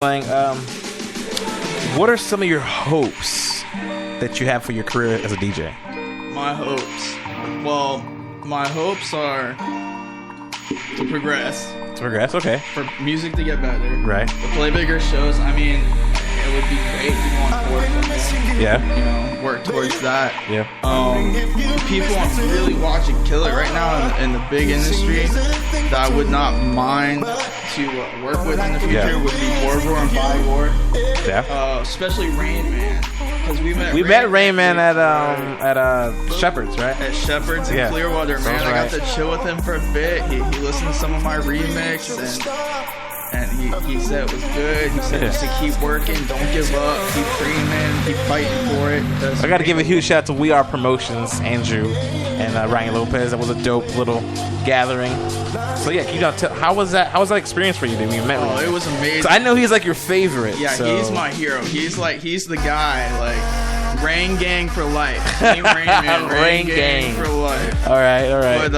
What are some of your hopes that you have for your career as a DJ? My hopes. Well, my hopes are to progress. To progress, okay. For music to get better. Right. To play bigger shows. I mean, it would be great to go on tour someday. Yeah. You know, work towards that. Yeah. People really watching kill it right now in the big industry that I would not mind to work with in the future would be Wargore and Vigor. Yeah. Especially Rain Man. Because we met Rain Man at Shepherd's, right? At Shepherd's in Clearwater, man. I got to chill with him for a bit. He listened to some of my remix and he said it was good. He said just to keep working, don't give up, keep dreaming, keep fighting for it. I got to give a huge shout out to We Are Promotions, Andrew and Ryan Lopez. That was a dope little gathering. So yeah, can you how was that experience for you when you met with him? It was amazing. So I know he's like your favorite. Yeah, so. He's my hero. He's the guy, like Rain Gang for life. Team Rain Man, Rain Gang for life. All right.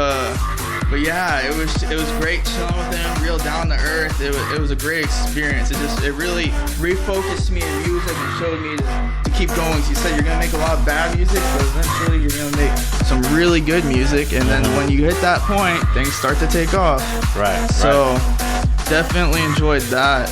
But yeah, it was great chilling with him, real down to earth. It was a great experience. It really refocused me in music and showed me to keep going. He said you're gonna make a lot of bad music, but eventually you're gonna make some really good music. And then when you hit that point, things start to take off. Right. So definitely enjoyed that.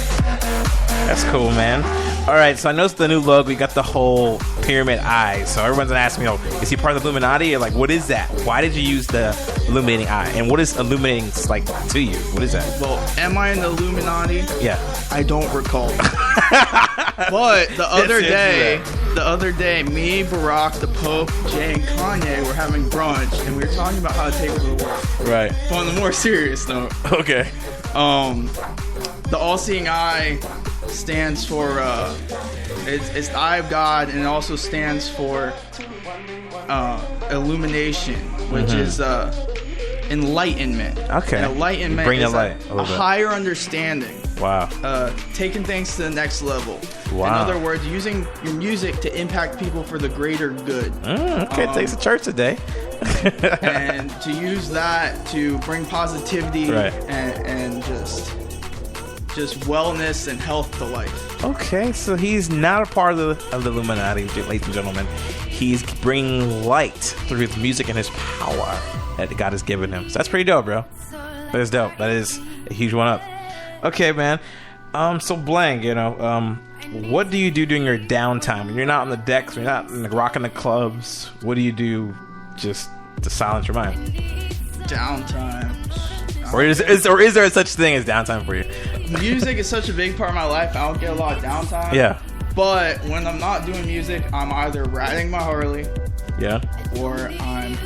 That's cool, man. All right, so I noticed the new logo. You got the whole pyramid eye. So everyone's gonna ask me, is he part of the Illuminati? Or like, what is that? Why did you use the illuminating eye? And what is illuminating like to you? What is that? Well, am I in the Illuminati? Yeah. I don't recall. But the other day, me, Barack, the Pope, Jay, and Kanye were having brunch, and we were talking about how to take over the world. Right. But on the more serious note, okay. The all-seeing eye stands for it's the eye of God, and it also stands for illumination, which is enlightenment. Okay. And enlightenment bring is a higher understanding. Wow. Taking things to the next level. Wow. In other words, using your music to impact people for the greater good. Okay, it takes a church today. And to use that to bring positivity and just wellness and health to life. Okay, so he's not a part of the Illuminati, ladies and gentlemen. He's bringing light through his music and his power that God has given him. So that's pretty dope, bro. That is dope. That is a huge one up. Okay, man. So Blang, what do you do during your downtime? When you're not on the decks, when you're not rocking the clubs, what do you do just to silence your mind? Downtime. Or is there such thing as downtime for you? Music is such a big part of my life. I don't get a lot of downtime. Yeah. But when I'm not doing music, I'm either riding my Harley. Yeah. Or I'm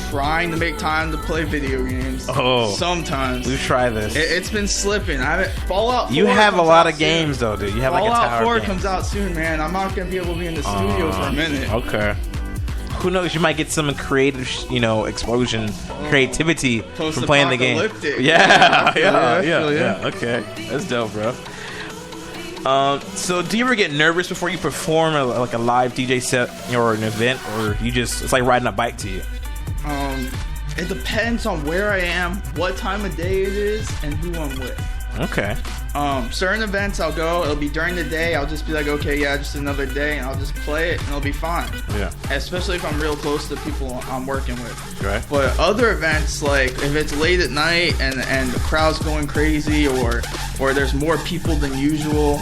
trying to make time to play video games. Oh. Sometimes. We've tried this. It's been slipping. Fallout 4. You have a lot of games, though, dude. You have like a tower Fallout 4 games. comes out soon, man. I'm not going to be able to be in the studio for a minute. Okay. Who knows? You might get some creative, explosion, creativity from playing the game. Yeah. Okay, that's dope, bro. So do you ever get nervous before you perform like a live DJ set or an event, or it's like riding a bike to you? It depends on where I am, what time of day it is, and who I'm with. Okay. Certain events I'll go, it'll be during the day, I'll just be like, okay, yeah, just another day, and I'll just play it, and it'll be fine. Yeah. Especially if I'm real close to people I'm working with. Right. But other events, like if it's late at night and the crowd's going crazy, or there's more people than usual,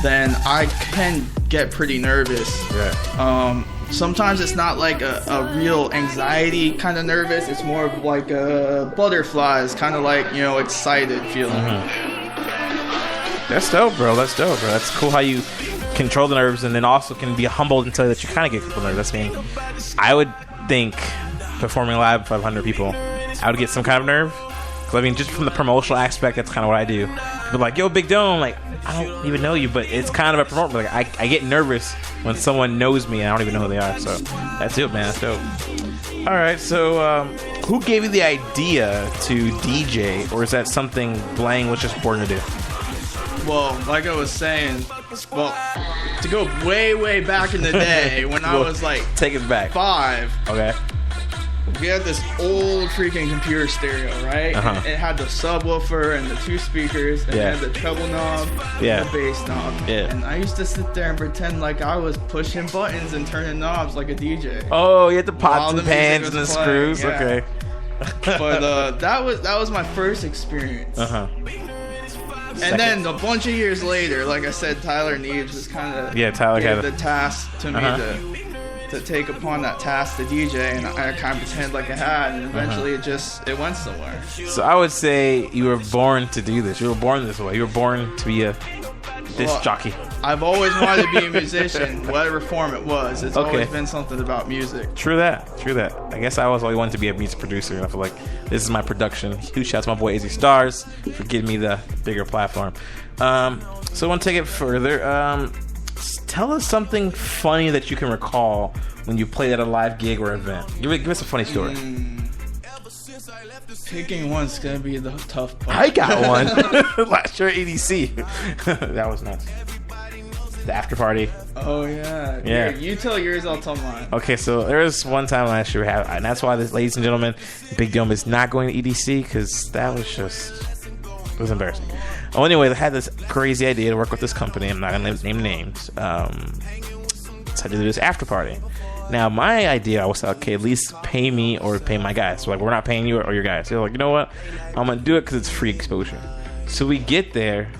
then I can get pretty nervous. Yeah. Sometimes it's not like a real anxiety kind of nervous. It's more of like butterflies, kind of like, excited feeling. That's dope, bro. That's cool how you control the nerves and then also can be humbled until that you kind of get people nervous. I would think performing live with 500 people, I would get some kind of nerve. Because, just from the promotional aspect, that's kind of what I do. But like, yo, Big Dome, like, I don't even know you, but it's kind of a promotion. Like, I get nervous when someone knows me and I don't even know who they are. So that's it, man. That's dope. All right, so who gave you the idea to DJ, or is that something Blang was just born to do? Well, like I was saying, to go way, way back in the day when I was like, take it back, 5. Okay. we had this old freaking computer stereo, right? It had the subwoofer and the 2 speakers, and it had the treble knob and the bass knob. And I used to sit there and pretend like I was pushing buttons and turning knobs like a DJ. Oh, you had the pots and pans and the screws. Yeah. Okay. But that was my first experience. And then a bunch of years later, like I said, Tyler Neves was kind of gave the task to me to take upon that task to DJ, and I kind of pretended like I had, and eventually it went somewhere. So I would say you were born to do this. You were born this way. You were born to be a disc jockey. I've always wanted to be a musician, whatever form it was. It's always been something about music. True that. I guess I always wanted to be a music producer, and I feel like this is my production. Huge shout out to my boy AZ Stars for giving me the bigger platform. So I want to take it further. Tell us something funny that you can recall when you played at a live gig or event. Give us a funny story. Picking one's gonna be the tough part. I got one last year at EDC. That was nuts. The after party. Oh yeah. Yeah. Here, you tell yours, I'll tell mine. Okay, so there was one time last year, and that's why, ladies and gentlemen, Big Dome is not going to EDC, because that was it was embarrassing. Oh, anyway, I had this crazy idea to work with this company. I'm not going to name names. So I had to do this after party. Now, my idea was, okay, at least pay me or pay my guys. So, like, we're not paying you or your guys. So, like, you know what? I'm going to do it because it's free exposure. So we get there.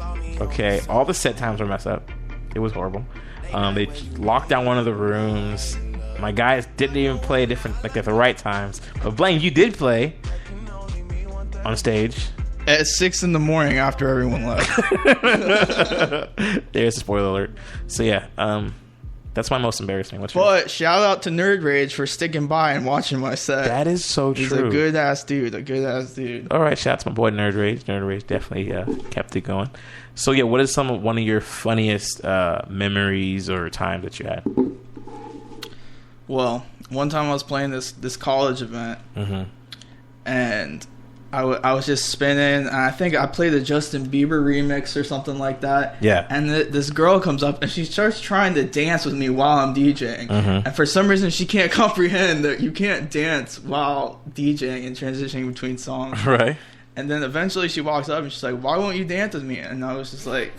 Okay, all the set times were messed up. It was horrible. They locked down one of the rooms. My guys didn't even play at the right times. But Blank, you did play on stage at 6 in the morning after everyone left. There's a spoiler alert. So yeah, that's my most embarrassing. But shout out to Nerd Rage for sticking by and watching my set. That is so true. He's a good ass dude. All right, shout out to my boy Nerd Rage. Nerd Rage definitely kept it going. So yeah, what is one of your funniest memories or times that you had? Well, one time I was playing this college event, and I was just spinning, and I think I played a Justin Bieber remix or something like that. Yeah. And this girl comes up, and she starts trying to dance with me while I'm DJing. And for some reason, she can't comprehend that you can't dance while DJing and transitioning between songs. Right. And then eventually she walks up, and she's like, "Why won't you dance with me?" And I was just like,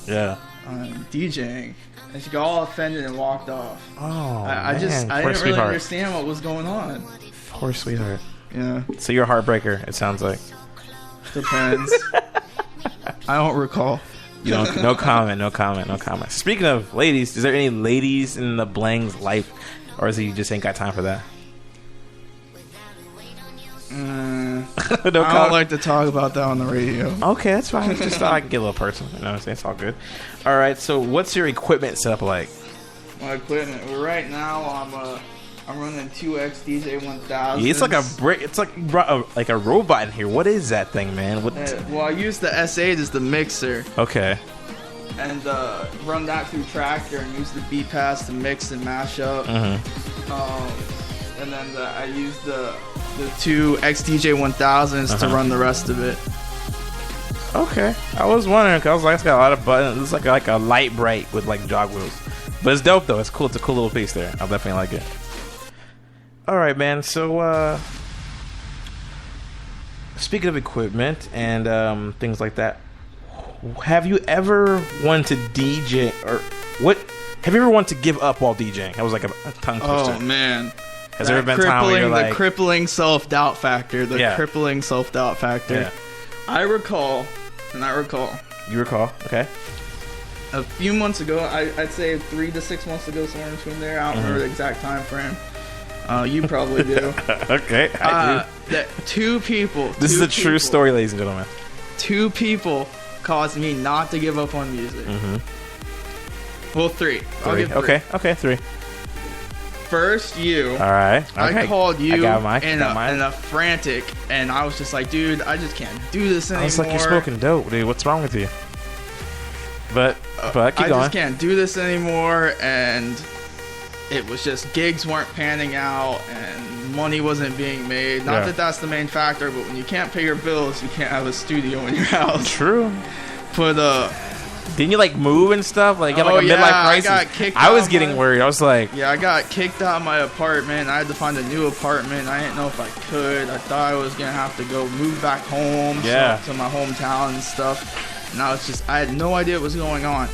"Yeah, I'm DJing." And she got all offended and walked off. Oh, I didn't really understand what was going on. Poor sweetheart. Yeah. So you're a heartbreaker, it sounds like. Depends. I don't recall. You don't. No comment. Speaking of ladies, is there any ladies in the Blang's life, or is it you just ain't got time for that? I don't like to talk about that on the radio. Okay, that's fine. Just thought I could get a little personal. You know what I'm saying? It's all good. All right. So, what's your equipment setup like? My equipment. Well, right now, I'm running 2X DJ 1000. It's like a brick. It's like you brought like a robot in here. What is that thing, man? Well, I use the S8 as the mixer. Okay. And run that through Tractor and use the B pass to mix and mash up. And then I use the 2 XDJ 1000s to run the rest of it. Okay, I was wondering because I was like, it's got a lot of buttons. It's like a light bright with like jog wheels, but it's dope though. It's cool. It's a cool little piece there. I'll definitely like it. All right, man. So speaking of equipment and things like that, have you ever wanted to DJ or what? Have you ever wanted to give up while DJing? That was like a tongue twister. Oh man. Has there ever been a time where you're like... The crippling self-doubt factor. Crippling self-doubt factor. Yeah. I recall. You recall? Okay. A few months ago, I'd say 3 to 6 months ago, somewhere in between there. I don't remember the exact time frame. You probably do. Okay, I do. That 2 people... This is a true story, ladies and gentlemen. 2 people caused me not to give up on music. Well, 3. I'll give 3. Okay, 3. First, you. All right. Okay. I called you in a frantic, and I was just like, dude, I just can't do this anymore. I was like, you're smoking dope, dude. What's wrong with you? But keep going. I just can't do this anymore, and it was just gigs weren't panning out, and money wasn't being made. Not that that's the main factor, but when you can't pay your bills, you can't have a studio in your house. True. But Didn't you like move and stuff? Like, get like a midlife crisis. I got kicked I was getting worried. I was like, yeah, I got kicked out of my apartment. I had to find a new apartment. I didn't know if I could. I thought I was gonna have to go move back home, to my hometown and stuff. And I was just, I had no idea what was going on.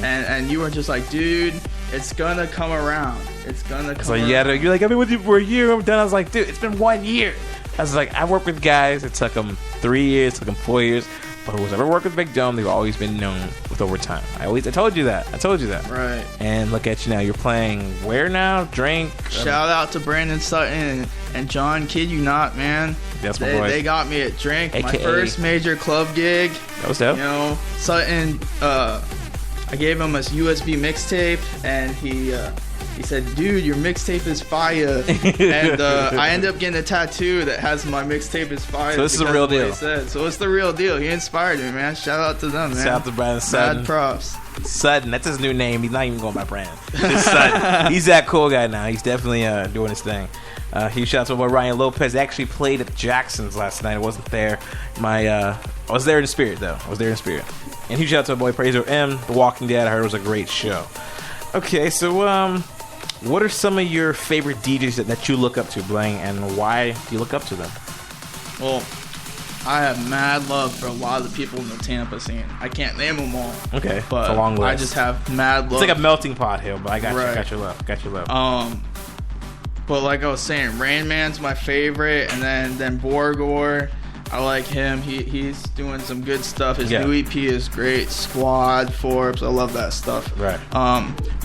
And you were just like, dude, it's gonna come around. It's gonna come around. Yeah, you're like, I've been with you for a year. I'm done. I was like, dude, it's been 1 year. I was like, I work with guys. It took them 3 years, it took them 4 years. But who's ever worked with Big Dome, they've always been known with overtime. I told you that. Right. And look at you now. You're playing where now? Drink. Shout out to Brandon Sutton and John. Kid you not, man. That's my boy. They got me at Drink, AKA. my first major club gig. That was dope. You know, Sutton. I gave him a USB mixtape, and he said, dude, your mixtape is fire. And I ended up getting a tattoo that has my mixtape is fire. So this is a real deal. So it's the real deal. He inspired me, man. Shout out to them, man. Shout out to Brandon Sutton. Mad props. Sutton, that's his new name. He's not even going by Brandon. It's Sutton. He's that cool guy now. He's definitely doing his thing. Huge shout out to my boy Ryan Lopez. They actually played at Jackson's last night. I wasn't there. I was there in spirit, though. And huge shout out to my boy Praiser M. The Walking Dead, I heard, was a great show. Okay, so what are some of your favorite DJs that you look up to, Blang, and why do you look up to them? Well, I have mad love for a lot of the people in the Tampa scene. I can't name them all. Okay, but it's a long list. I just have mad love. It's like a melting pot here, but I got you. Got your love. But like I was saying, Rain Man's my favorite, and then Borgor. I like him. He's doing some good stuff. His new EP is great. Squad, Forbes. I love that stuff. Right.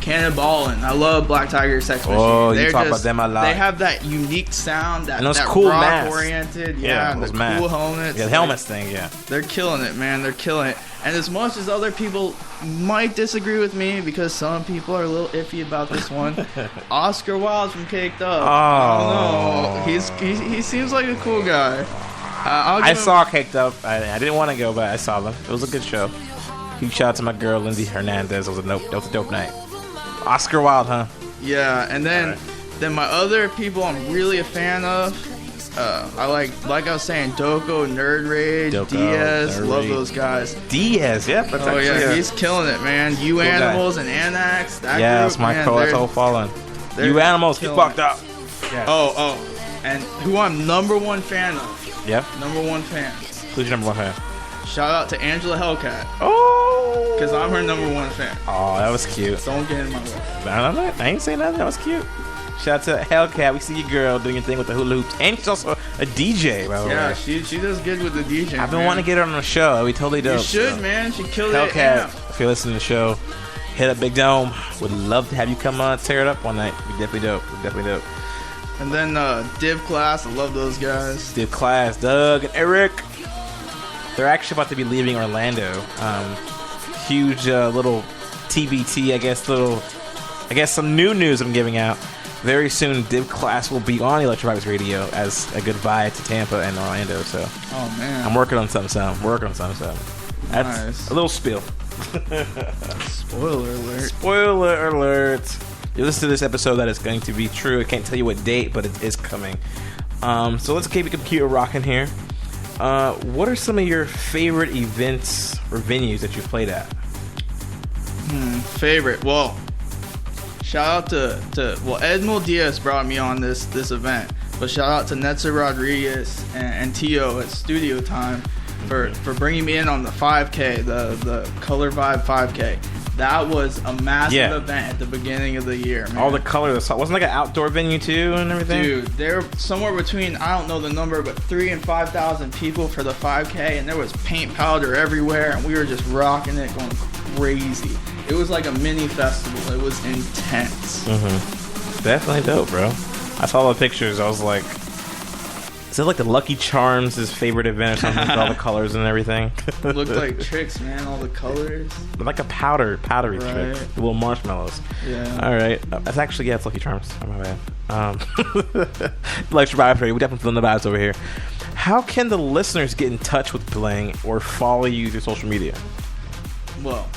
Cannonballin'. I love Black Tiger, Sex Machine. Oh, you talk about them a lot. They have that unique sound, that cool rock masks. oriented. Yeah, and those the masks. cool helmets. Yeah, the helmets thing. Yeah. They're killing it, man. They're killing it. And as much as other people might disagree with me, because some people are a little iffy about this one, Oscar Wilde from Caked Up. I don't know. He seems like a cool guy. I saw Caked Up. I didn't want to go, but I saw them. It was a good show. Huge shout out to my girl Lindsay Hernandez. It was a dope night. Oscar Wilde, huh? Yeah, and then my other people I'm really a fan of. I like I was saying, Doko, Nerd Rage, Diaz. Love those guys. Diaz, yeah. He's killing it, man. You cool Animals guy. And Anax. That's my that's all falling. You Animals, he fucked up. Yes. Oh, and who I'm number one fan of. Yeah. Number one fan. Who's your number one fan? Shout out to Angela Hellcat. Oh. Because I'm her number one fan. Oh, that was cute. Don't get in my way. I ain't saying nothing. That was cute. Shout out to Hellcat. We see your girl doing your thing with the hula hoops. And she's also a DJ, by the way. Yeah, she does good with the DJ. I've been wanting to get her on the show. We totally do. You should, man. She killed it. Hellcat, if you're listening to the show, hit up Big Dome. Would love to have you come on, tear it up one night. We definitely dope. And then Div Class, I love those guys. Div Class, Doug and Eric. They're actually about to be leaving Orlando. Huge little TBT, I guess some new news I'm giving out. Very soon, Div Class will be on Electronics Radio as a goodbye to Tampa and Orlando. So, oh man, I'm working on something. That's nice. A little spill. Spoiler alert. You listen to this episode that is going to be true. I can't tell you what date, but it is coming. So let's keep the computer rocking here. What are some of your favorite events or venues that you've played at? Favorite? Well, shout out to Edmil Diaz brought me on this event. But shout out to Netza Rodriguez and Tio at Studio Time for bringing me in on the 5K, the Color Vibe 5K. That was a massive event at the beginning of the year, man. All the color, wasn't like an outdoor venue too and everything? Dude, there were somewhere between, I don't know the number, but 3,000 and 5,000 people for the 5K, and there was paint powder everywhere, and we were just rocking it, going crazy. It was like a mini festival. It was intense. Definitely dope, bro. I saw the pictures. I was like, is it like the Lucky Charms' his favorite event or something with all the colors and everything? It looked like tricks, man. All the colors. Like a powdery trick. The little marshmallows. Yeah. All right. That's actually, it's Lucky Charms. Oh, my bad. Lecture vibes. We definitely feeling the vibes over here. How can the listeners get in touch with Blang or follow you through social media? Well,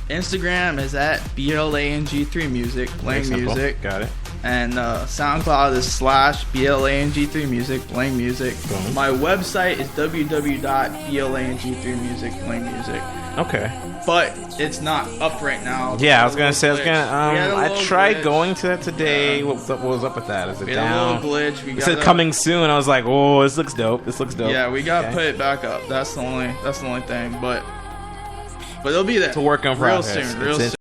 Instagram is at BLANG3 Music, Blang Music. Got it. And SoundCloud is /BLANG3 Music, Blang Music. My website is www.blang3music, Blang Music. Okay. But it's not up right now. Yeah, I was gonna say. I tried going to that today. Yeah. What was up with that? Is it we down? had a little glitch. It said coming soon. I was like, oh, this looks dope. This looks dope. Yeah, we gotta put it back up. That's the only thing. But it'll be there. To work on real progress. soon. Real soon.